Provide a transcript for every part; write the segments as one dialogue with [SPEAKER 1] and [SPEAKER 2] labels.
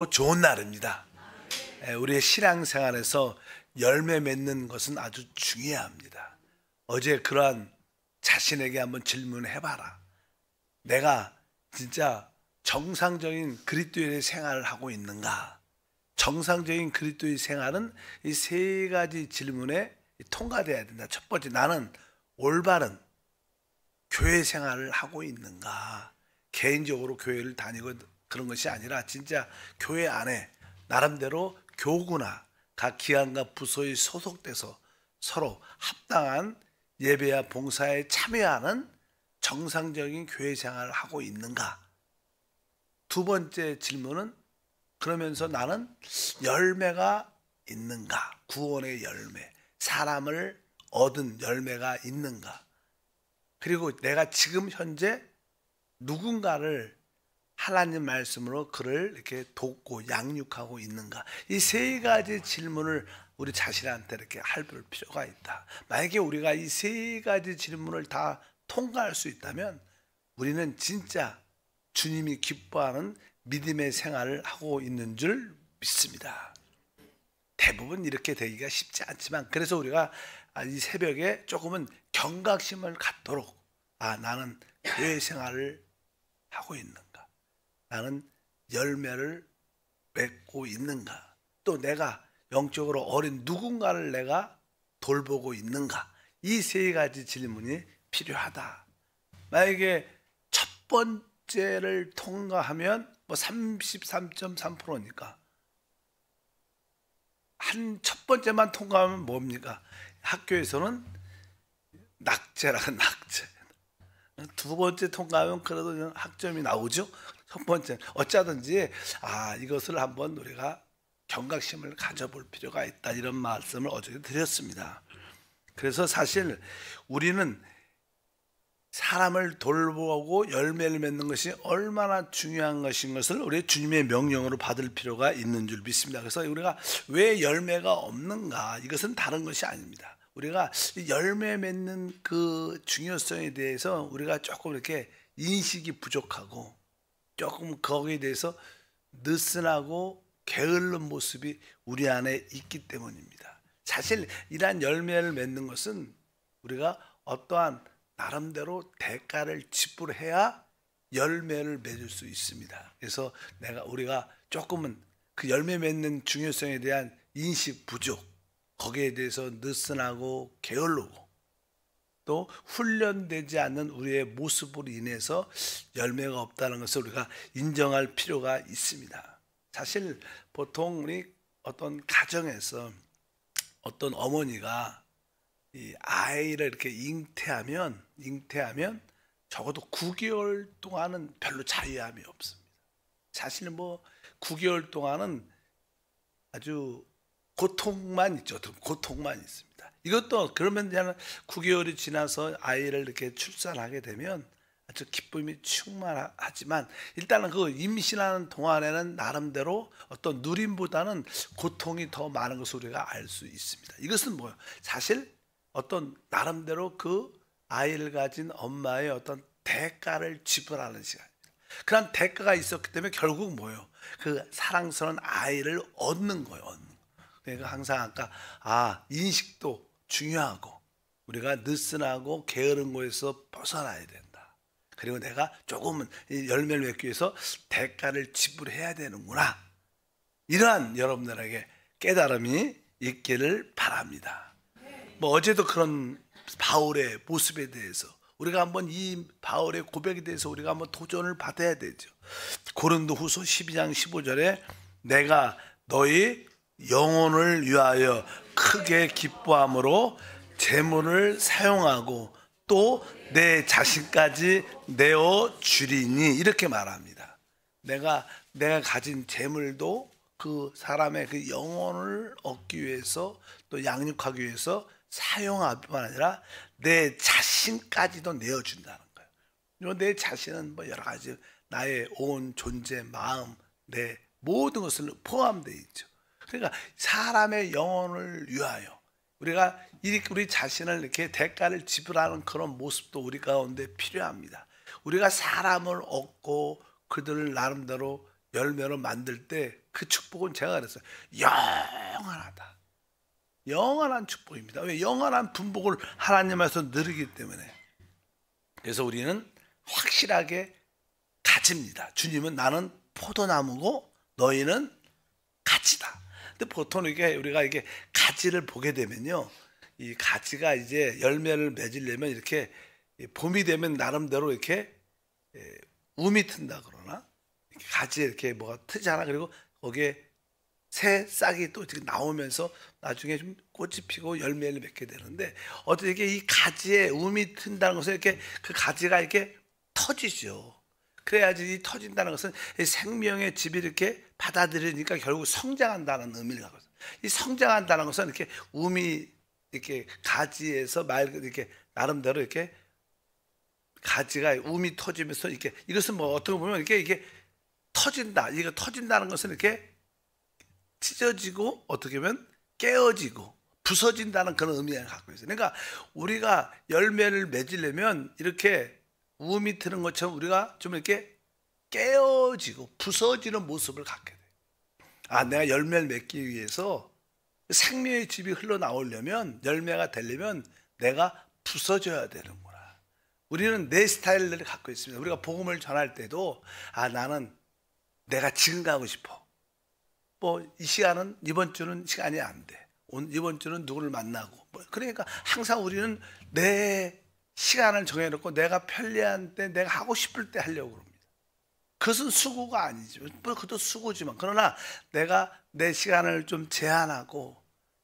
[SPEAKER 1] 좋은 날입니다. 우리의 신앙생활에서 열매 맺는 것은 아주 중요합니다. 어제 그러한 자신에게 한번 질문해봐라. 내가 진짜 정상적인 그리스도인의 생활을 하고 있는가? 정상적인 그리스도의 생활은 이 세 가지 질문에 통과돼야 된다. 첫 번째, 나는 올바른 교회 생활을 하고 있는가? 개인적으로 교회를 다니고 그런 것이 아니라 진짜 교회 안에 나름대로 교구나 각 기관과 부서에 소속돼서 서로 합당한 예배와 봉사에 참여하는 정상적인 교회 생활을 하고 있는가? 두 번째 질문은 그러면서 나는 열매가 있는가? 구원의 열매, 사람을 얻은 열매가 있는가? 그리고 내가 지금 현재 누군가를 하나님 말씀으로 그를 이렇게 돕고 양육하고 있는가? 이 세 가지 질문을 우리 자신한테 이렇게 할 필요가 있다. 만약에 우리가 이 세 가지 질문을 다 통과할 수 있다면 우리는 진짜 주님이 기뻐하는 믿음의 생활을 하고 있는 줄 믿습니다. 대부분 이렇게 되기가 쉽지 않지만 그래서 우리가 이 새벽에 조금은 경각심을 갖도록 나는 교회 생활을 하고 있는가? 나는 열매를 맺고 있는가? 또 내가 영적으로 어린 누군가를 내가 돌보고 있는가? 이 세 가지 질문이 필요하다. 만약에 첫 번째를 통과하면 뭐 33.3%니까 한 첫 번째만 통과하면 뭡니까? 학교에서는 낙제라고 낙제. 두 번째 통과하면 그래도 학점이 나오죠. 첫 번째 어쩌든지 이것을 한번 우리가 경각심을 가져볼 필요가 있다, 이런 말씀을 어제 드렸습니다. 그래서 사실 우리는 사람을 돌보고 열매를 맺는 것이 얼마나 중요한 것인 것을 우리 주님의 명령으로 받을 필요가 있는 줄 믿습니다. 그래서 우리가 왜 열매가 없는가? 이것은 다른 것이 아닙니다. 우리가 열매 맺는 그 중요성에 대해서 우리가 조금 이렇게 인식이 부족하고 조금 거기에 대해서 느슨하고 게을른 모습이 우리 안에 있기 때문입니다. 사실 이러한 열매를 맺는 것은 우리가 어떠한 나름대로 대가를 지불해야 열매를 맺을 수 있습니다. 그래서 우리가 조금은 그 열매 맺는 중요성에 대한 인식 부족, 거기에 대해서 느슨하고 게을르고 또 훈련되지 않는 우리의 모습으로 인해서 열매가 없다는 것을 우리가 인정할 필요가 있습니다. 사실 보통 우리 어떤 가정에서 어떤 어머니가 이 아이를 이렇게 잉태하면 적어도 9개월 동안은 별로 자유함이 없습니다. 사실 뭐 9개월 동안은 아주 고통만 있죠. 고통만 있습니다. 이것도 그러면 9개월이 지나서 아이를 이렇게 출산하게 되면 아주 기쁨이 충만하지만 일단은 그 임신하는 동안에는 나름대로 어떤 누림보다는 고통이 더 많은 것을 우리가 알 수 있습니다. 이것은 뭐예요? 사실 어떤 나름대로 그 아이를 가진 엄마의 어떤 대가를 지불하는 시간입니다. 그런 대가가 있었기 때문에 결국 뭐예요? 그 사랑스러운 아이를 얻는 거예요. 그러니까 항상 아까 인식도 중요하고 우리가 느슨하고 게으른 거에서 벗어나야 된다. 그리고 내가 조금은 열매를 맺기 위해서 대가를 지불해야 되는구나. 이러한 여러분들에게 깨달음이 있기를 바랍니다. 뭐 어제도 그런 바울의 모습에 대해서 우리가 한번 이 바울의 고백에 대해서 우리가 한번 도전을 받아야 되죠. 고린도후서 12장 15절에 내가 너희 영혼을 위하여 크게 기뻐함으로 재물을 사용하고 또 내 자신까지 내어 주리니, 이렇게 말합니다. 내가 가진 재물도 그 사람의 그 영혼을 얻기 위해서 또 양육하기 위해서 사용할 뿐 아니라 내 자신까지도 내어준다는 거예요. 내 자신은 뭐 여러 가지 나의 온 존재, 마음, 내 모든 것을 포함되어 있죠. 그러니까 사람의 영혼을 위하여 우리가 우리 자신을 이렇게 대가를 지불하는 그런 모습도 우리 가운데 필요합니다. 우리가 사람을 얻고 그들을 나름대로 열매로 만들 때 그 축복은 제가 그랬어요. 영원하다. 영원한 축복입니다. 왜? 영원한 분복을 하나님께서 누리기 때문에. 그래서 우리는 확실하게 가지입니다. 주님은 나는 포도나무고 너희는 가지다. 근데 보통 우리가 이게 가지를 보게 되면요, 이 가지가 이제 열매를 맺으려면 이렇게 봄이 되면 나름대로 이렇게 움이 튼다 그러나, 이렇게 가지에 이렇게 뭐가 트잖아. 그리고 거기에 새 싹이 또 나오면서 나중에 좀 꽃이 피고 열매를 맺게 되는데, 어떻게 이 가지에 움이 튼다는 것은 이렇게 그 가지가 이렇게 터지죠. 그래야지 이 터진다는 것은 생명의 집이 이렇게 받아들이니까 결국 성장한다는 의미를 갖고 있어요. 이 성장한다는 것은 이렇게 움이 이렇게 가지에서 이렇게 나름대로 이렇게 가지가 움이 터지면서 이렇게, 이것은 뭐 어떻게 보면 이게 터진다. 이거 터진다는 것은 이렇게 찢어지고 어떻게 보면 깨어지고 부서진다는 그런 의미를 갖고 있어요. 그러니까 우리가 열매를 맺으려면 이렇게 움이 트는 것처럼 우리가 좀 이렇게 깨어지고 부서지는 모습을 갖게 돼요. 아, 내가 열매를 맺기 위해서 생명의 집이 흘러나오려면, 열매가 되려면 내가 부서져야 되는구나. 우리는 내 스타일을 갖고 있습니다. 우리가 복음을 전할 때도, 아, 나는 내가 지금 가고 싶어. 뭐 이 시간은, 이번 주는 시간이 안 돼. 이번 주는 누구를 만나고. 그러니까 항상 우리는 내 시간을 정해놓고 내가 편리한 때, 내가 하고 싶을 때 하려고 합니다. 그것은 수고가 아니죠. 그것도 수고지만, 그러나 내가 내 시간을 좀 제한하고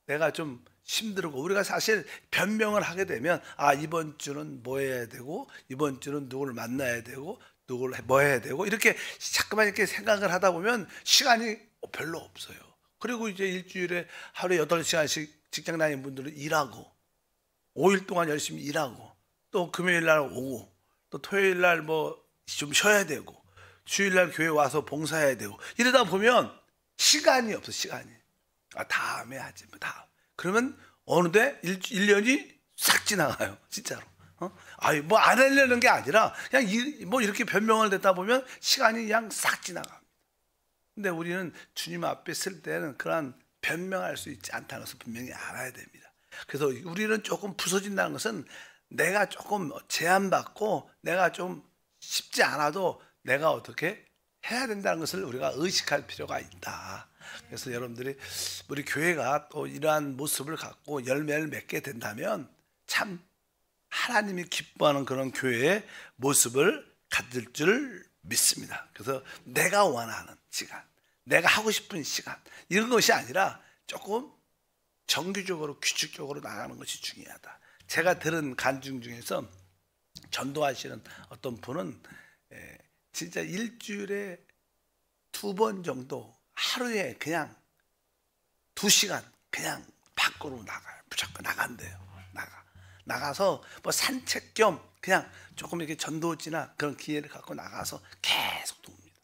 [SPEAKER 1] 내가 좀 힘들고, 우리가 사실 변명을 하게 되면, 아, 이번 주는 뭐 해야 되고, 이번 주는 누구를 만나야 되고, 누구를 뭐 해야 되고, 이렇게 자꾸만 이렇게 생각을 하다 보면 시간이 별로 없어요. 그리고 이제 일주일에 하루에 8시간씩 직장 다니는 분들은 일하고, 5일 동안 열심히 일하고, 또 금요일 날 오고, 또 토요일 날 뭐 좀 쉬어야 되고, 주일 날 교회 와서 봉사해야 되고, 이러다 보면 시간이 없어, 시간이. 아, 다음에 하지, 뭐 다음. 그러면 어느새 1년이 싹 지나가요, 진짜로. 아니, 뭐 안 하려는 게 아니라 그냥 뭐 이렇게 변명을 듣다 보면 시간이 그냥 싹 지나갑니다. 근데 우리는 주님 앞에 쓸 때는 그러한 변명할 수 있지 않다는 것을 분명히 알아야 됩니다. 그래서 우리는 조금 부서진다는 것은 내가 조금 제한받고 내가 좀 쉽지 않아도 내가 어떻게 해야 된다는 것을 우리가 의식할 필요가 있다. 그래서 여러분들이, 우리 교회가 또 이러한 모습을 갖고 열매를 맺게 된다면 참 하나님이 기뻐하는 그런 교회의 모습을 가질 줄 믿습니다. 그래서 내가 원하는 시간, 내가 하고 싶은 시간, 이런 것이 아니라 조금 정규적으로 규칙적으로 나가는 것이 중요하다. 제가 들은 간증 중에서 전도하시는 어떤 분은 진짜 일주일에 2번 정도 하루에 그냥 2시간 그냥 밖으로 나가요. 무조건 나간대요. 나가서 뭐 산책 겸 그냥 조금 이렇게 전도지나 그런 기회를 갖고 나가서 계속 돕니다.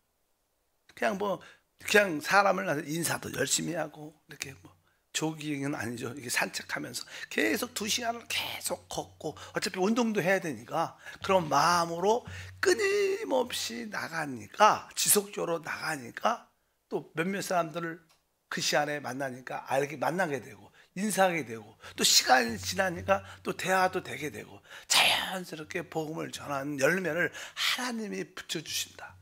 [SPEAKER 1] 그냥 사람을 인사도 열심히 하고, 이렇게 뭐 조깅은 아니죠. 이렇게 산책하면서 계속 2시간을 계속 걷고, 어차피 운동도 해야 되니까 그런 마음으로 끊임없이 나가니까, 지속적으로 나가니까 또 몇몇 사람들을 그 시간에 만나니까 만나게 되고 인사하게 되고, 또 시간이 지나니까 또 대화도 되게 되고, 자연스럽게 복음을 전하는 열매를 하나님이 붙여주신다.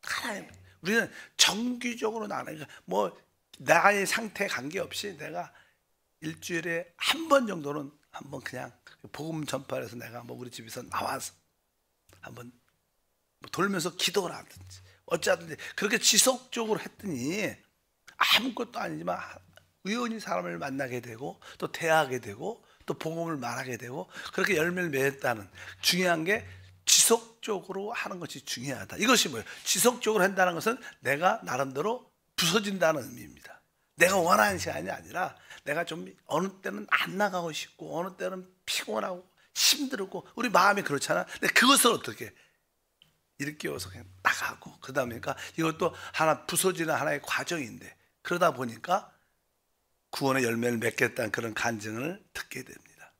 [SPEAKER 1] 하나님, 우리는 정기적으로 나가니까 뭐 나의 상태에 관계없이 내가 일주일에 한 번 정도는 한번 그냥 복음 전파를 해서 내가 뭐 우리 집에서 나와서 한번 뭐 돌면서 기도를 하든지 어쩌든지 그렇게 지속적으로 했더니 아무것도 아니지만 우연히 사람을 만나게 되고, 또 대화하게 되고, 또 복음을 말하게 되고, 그렇게 열매를 맺었다는, 중요한 게 지속적으로 하는 것이 중요하다. 이것이 뭐예요? 지속적으로 한다는 것은 내가 나름대로 부서진다는 의미입니다. 내가 원하는 시간이 아니라 내가 좀 어느 때는 안 나가고 싶고, 어느 때는 피곤하고 힘들고, 우리 마음이 그렇잖아. 근데 그것을 어떻게 일깨워서 그냥 나가고, 그러다 보니까 이것도 하나 부서지는 하나의 과정인데, 그러다 보니까 구원의 열매를 맺겠다는 그런 간증을 듣게 됩니다.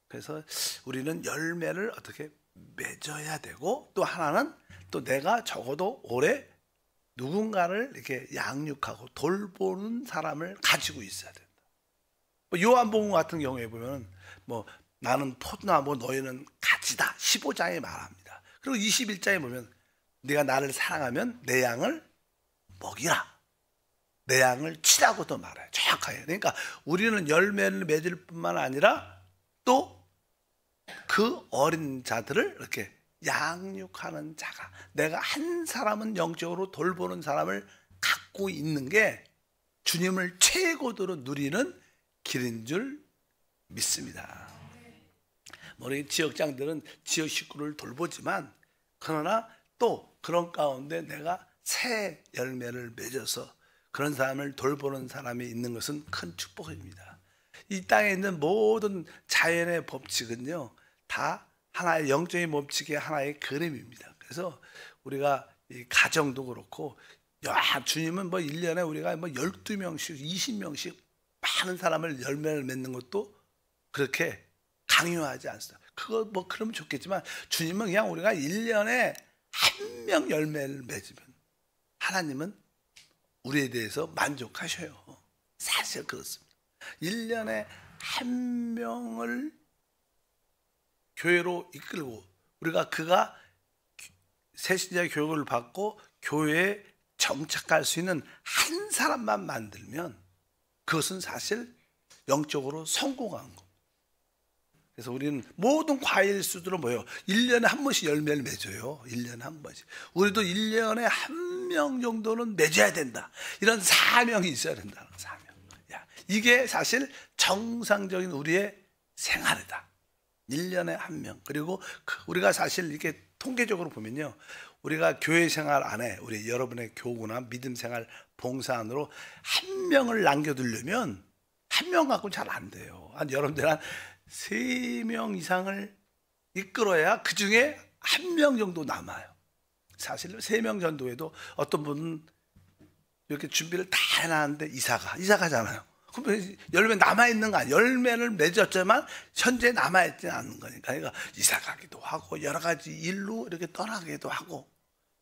[SPEAKER 1] 그래서 우리는 열매를 어떻게 맺어야 되고, 또 하나는 또 내가 적어도 오래 누군가를 이렇게 양육하고 돌보는 사람을 가지고 있어야 된다. 뭐 요한복음 같은 경우에 보면 뭐 나는 포도나무 너희는 가지다 15장에 말합니다. 그리고 21장에 보면 네가 나를 사랑하면 내 양을 먹이라. 내 양을 치라고도 말해요. 정확하게. 그러니까 우리는 열매를 맺을 뿐만 아니라 또 그 어린 자들을 이렇게 양육하는 자가, 내가 한 사람은 영적으로 돌보는 사람을 갖고 있는 게 주님을 최고도로 누리는 길인 줄 믿습니다. 우리 지역장들은 지역 식구를 돌보지만 그러나 또 그런 가운데 내가 새 열매를 맺어서 그런 사람을 돌보는 사람이 있는 것은 큰 축복입니다. 이 땅에 있는 모든 자연의 법칙은요 다 하나의 영적인 법칙의 하나의 그림입니다. 그래서 우리가 이 가정도 그렇고, 야, 주님은 뭐 1년에 우리가 뭐 12명씩 20명씩 많은 사람을 열매를 맺는 것도 그렇게 강요하지 않습니다. 그거 뭐 그러면 좋겠지만 주님은 그냥 우리가 1년에 한 명 열매를 맺으면 하나님은 우리에 대해서 만족하셔요. 사실 그렇습니다. 1년에 한 명을 교회로 이끌고 그가 새신자 교육을 받고 교회에 정착할 수 있는 한 사람만 만들면 그것은 사실 영적으로 성공한 겁니다. 그래서 우리는 모든 과일 수들은 뭐예요? 1년에 한 번씩 열매를 맺어요. 1년에 한 번씩. 우리도 1년에 한 명 정도는 맺어야 된다. 이런 사명이 있어야 된다는 사명. 이게 사실 정상적인 우리의 생활이다. 1년에 한 명. 그리고 우리가 사실 이렇게 통계적으로 보면요, 우리가 교회 생활 안에 우리 여러분의 교구나 믿음 생활 봉사 안으로 한 명을 남겨두려면 한 명 갖고는 잘 안 돼요. 여러분들 한 3명 이상을 이끌어야 그 중에 한 명 정도 남아요. 사실 3명 정도에도 어떤 분은 이렇게 준비를 다 해놨는데 이사가잖아요. 그럼 열매 남아있는 거 아니에요. 열매를 맺었지만 현재 남아있지는 않는 거니까. 그러니까 이사가기도 하고 여러 가지 일로 이렇게 떠나기도 하고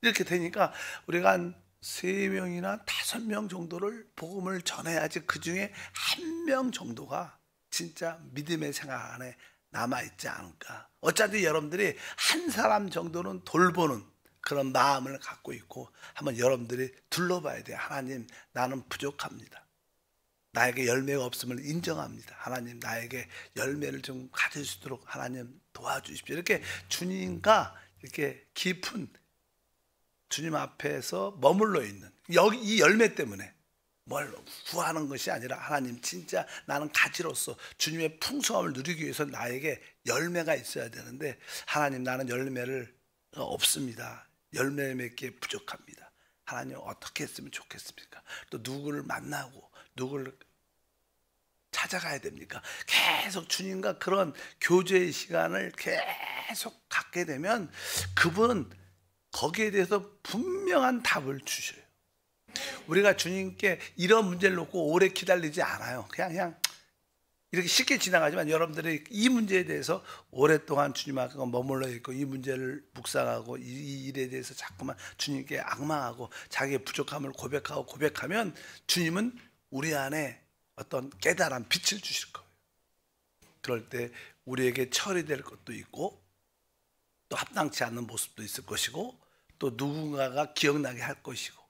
[SPEAKER 1] 이렇게 되니까 우리가 한 3명이나 5명 정도를 복음을 전해야지 그 중에 한 명 정도가 진짜 믿음의 생활 안에 남아있지 않을까. 어차피 여러분들이 한 사람 정도는 돌보는 그런 마음을 갖고 있고 한번 여러분들이 둘러봐야 돼요. 하나님, 나는 부족합니다. 나에게 열매가 없음을 인정합니다. 하나님, 나에게 열매를 좀 가질 수 있도록 하나님 도와주십시오. 이렇게 주님과 이렇게 깊은 주님 앞에서 머물러 있는 여기 이 열매 때문에 뭘 구하는 것이 아니라 하나님, 진짜 나는 가지로서 주님의 풍성함을 누리기 위해서 나에게 열매가 있어야 되는데 하나님, 나는 열매를 없습니다. 열매 맺기에 부족합니다. 하나님, 어떻게 했으면 좋겠습니까? 또 누구를 만나고 누구를 찾아가야 됩니까? 계속 주님과 그런 교제의 시간을 계속 갖게 되면 그분은 거기에 대해서 분명한 답을 주셔요. 우리가 주님께 이런 문제를 놓고 오래 기다리지 않아요. 그냥 이렇게 쉽게 지나가지만 여러분들이 이 문제에 대해서 오랫동안 주님 앞에 머물러 있고 이 문제를 묵상하고 이 일에 대해서 자꾸만 주님께 앙망하고 자기의 부족함을 고백하면 주님은 우리 안에 어떤 깨달은 빛을 주실 거예요. 그럴 때 우리에게 처리될 것도 있고 또 합당치 않는 모습도 있을 것이고 또 누군가가 기억나게 할 것이고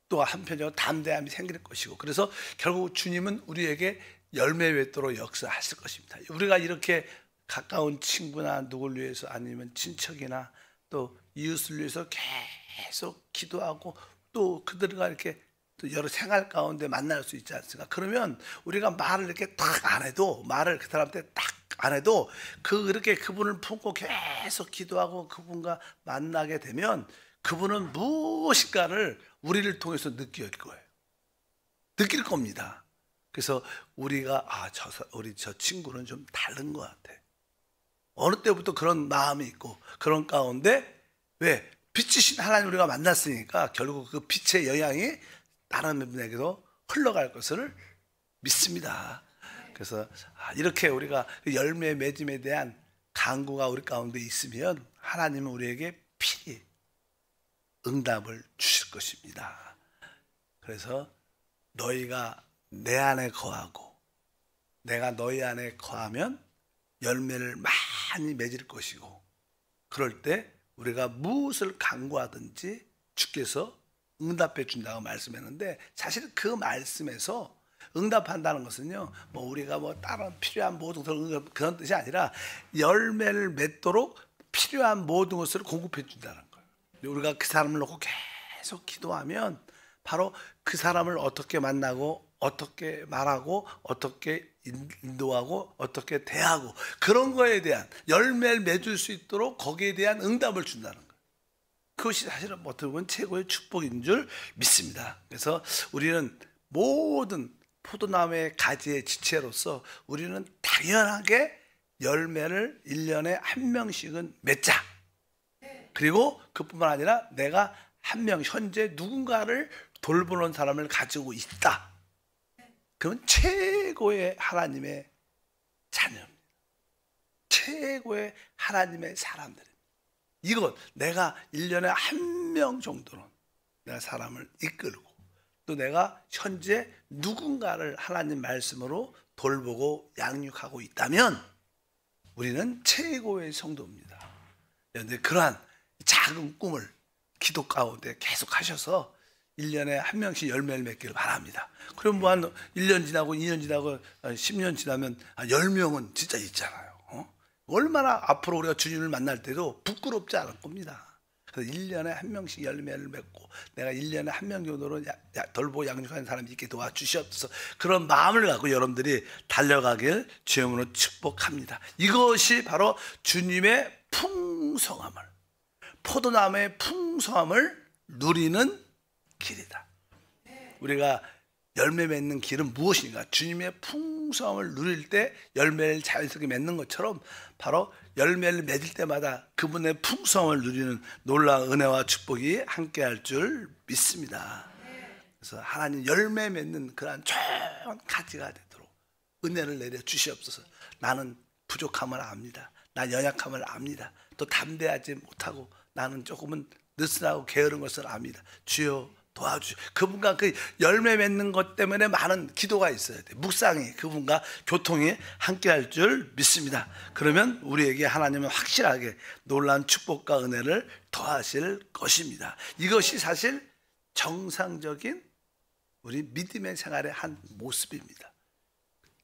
[SPEAKER 1] 또 한편적으로 담대함이 생길 것이고, 그래서 결국 주님은 우리에게 열매 맺도록 역사하실 것입니다. 우리가 이렇게 가까운 친구나 누구를 위해서 아니면 친척이나 또 이웃을 위해서 계속 기도하고 또 그들과 이렇게 또 여러 생활 가운데 만날 수 있지 않습니까? 그러면 우리가 말을 이렇게 딱 안 해도, 말을 그 사람한테 딱 안 해도 그렇게 그분을 품고 계속 기도하고 그분과 만나게 되면 그분은 무엇인가를 우리를 통해서 느낄 거예요. 느낄 겁니다. 그래서 우리가 우리 저 친구는 좀 다른 것 같아. 어느 때부터 그런 마음이 있고 그런 가운데 왜? 빛이신 하나님 우리가 만났으니까 결국 그 빛의 영향이 다른 분에게도 흘러갈 것을 믿습니다. 그래서 이렇게 우리가 열매 맺음에 대한 간구가 우리 가운데 있으면 하나님은 우리에게 필히 응답을 주실 것입니다. 그래서 너희가 내 안에 거하고 내가 너희 안에 거하면 열매를 많이 맺을 것이고, 그럴 때 우리가 무엇을 간구하든지 주께서 응답해 준다고 말씀했는데, 사실 그 말씀에서 응답한다는 것은요, 뭐 우리가 뭐 다른 필요한 모든 그런 뜻이 아니라 열매를 맺도록 필요한 모든 것을 공급해 준다는 거예요. 우리가 그 사람을 놓고 계속 기도하면 바로 그 사람을 어떻게 만나고 어떻게 말하고 어떻게 인도하고 어떻게 대하고 그런 거에 대한 열매를 맺을 수 있도록 거기에 대한 응답을 준다는 거예요. 그것이 사실은 어떻게 보면 최고의 축복인 줄 믿습니다. 그래서 우리는 모든 포도나무의 가지의 지체로서 우리는 당연하게 열매를 1년에 한 명씩은 맺자. 그리고 그뿐만 아니라 내가 한 명 현재 누군가를 돌보는 사람을 가지고 있다. 그건 최고의 하나님의 자녀입니다. 최고의 하나님의 사람들입니다. 이것 내가 1년에 한 명 정도는 내가 사람을 이끌고 또 내가 현재 누군가를 하나님 말씀으로 돌보고 양육하고 있다면 우리는 최고의 성도입니다. 그런데 그러한 작은 꿈을 기도 가운데 계속 하셔서 1년에 한 명씩 열매를 맺기를 바랍니다. 그럼 뭐 한 1년 지나고 2년 지나고 10년 지나면 10명은 진짜 있잖아요. 얼마나 앞으로 우리가 주님을 만날 때도 부끄럽지 않을 겁니다. 그래서 1년에 한 명씩 열매를 맺고 내가 1년에 한 명 정도로 돌보고 양육하는 사람이 있게 도와주시옵소서. 그런 마음을 갖고 여러분들이 달려가길 주님으로 축복합니다. 이것이 바로 주님의 풍성함을, 포도나무의 풍성함을 누리는 길이다. 우리가 열매 맺는 길은 무엇인가? 주님의 풍성함을 누릴 때 열매를 자연스럽게 맺는 것처럼 바로 열매를 맺을 때마다 그분의 풍성함을 누리는 놀라운 은혜와 축복이 함께할 줄 믿습니다. 그래서 하나님 열매 맺는 그러한 좋은 가지가 되도록 은혜를 내려 주시옵소서. 나는 부족함을 압니다. 난 연약함을 압니다. 또 담대하지 못하고 나는 조금은 느슨하고 게으른 것을 압니다. 주여 도와주시오. 그분과 그 열매 맺는 것 때문에 많은 기도가 있어야 돼. 묵상이 그분과 교통이 함께할 줄 믿습니다. 그러면 우리에게 하나님은 확실하게 놀라운 축복과 은혜를 더하실 것입니다. 이것이 사실 정상적인 우리 믿음의 생활의 한 모습입니다.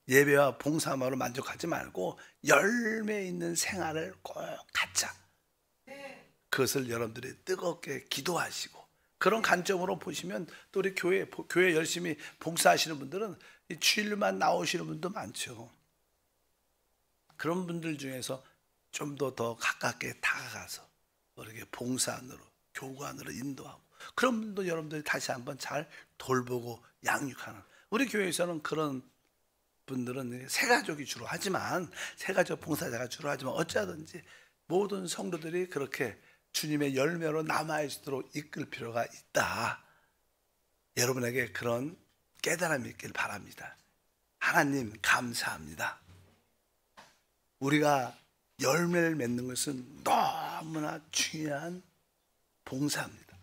[SPEAKER 1] 예배와 봉사만으로 만족하지 말고 열매 있는 생활을 꼭 갖자. 그것을 여러분들이 뜨겁게 기도하시고 그런 관점으로 보시면 또 우리 교회 열심히 봉사하시는 분들은 주일만 나오시는 분도 많죠. 그런 분들 중에서 좀 더 가깝게 다가가서 이렇게 봉사안으로 교관으로 인도하고 그런 분도 여러분들이 다시 한번 잘 돌보고 양육하는, 우리 교회에서는 그런 분들은 새가족이 주로 하지만 새가족 봉사자가 주로 하지만 어쩌든지 모든 성도들이 그렇게 주님의 열매로 남아있도록 이끌 필요가 있다. 여러분에게 그런 깨달음이 있길 바랍니다. 하나님 감사합니다. 우리가 열매를 맺는 것은 너무나 중요한 봉사입니다.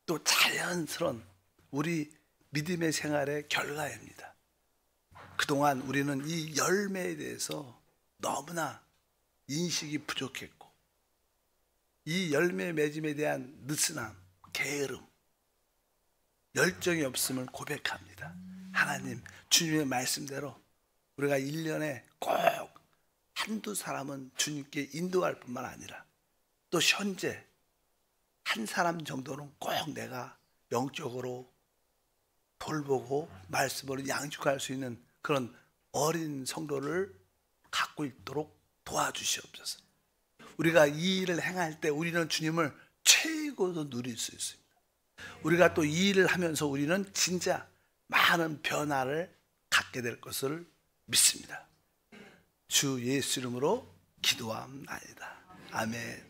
[SPEAKER 1] 또 자연스러운 우리 믿음의 생활의 결과입니다. 그동안 우리는 이 열매에 대해서 너무나 인식이 부족했고 이 열매 맺음에 대한 느슨함, 게으름, 열정이 없음을 고백합니다. 하나님, 주님의 말씀대로 우리가 1년에 꼭 한두 사람은 주님께 인도할 뿐만 아니라 또 현재 한 사람 정도는 꼭 내가 영적으로 돌보고 말씀으로 양육할 수 있는 그런 어린 성도를 갖고 있도록 도와주시옵소서. 우리가 이 일을 행할 때 우리는 주님을 최고로 누릴 수 있습니다. 우리가 또 이 일을 하면서 우리는 진짜 많은 변화를 갖게 될 것을 믿습니다. 주 예수 이름으로 기도합니다. 아멘.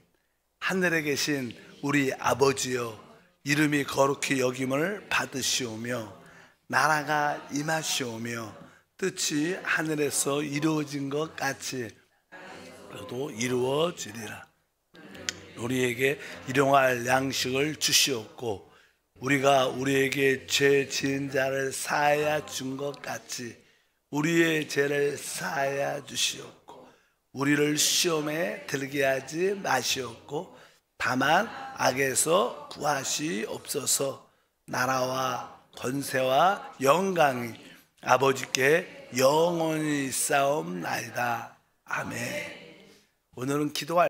[SPEAKER 1] 하늘에 계신 우리 아버지여, 이름이 거룩히 여김을 받으시오며 나라가 임하시오며 뜻이 하늘에서 이루어진 것 같이 도 이루어지리라. 우리에게 일용할 양식을 주시옵고 우리가 우리에게 죄 지은 자를 사하여 준 것 같이 우리의 죄를 사하여 주시옵고 우리를 시험에 들게 하지 마시옵고 다만 악에서 구하시옵소서. 나라와 권세와 영광이 아버지께 영원히 있사옵나이다. 아멘. 오늘은 기도할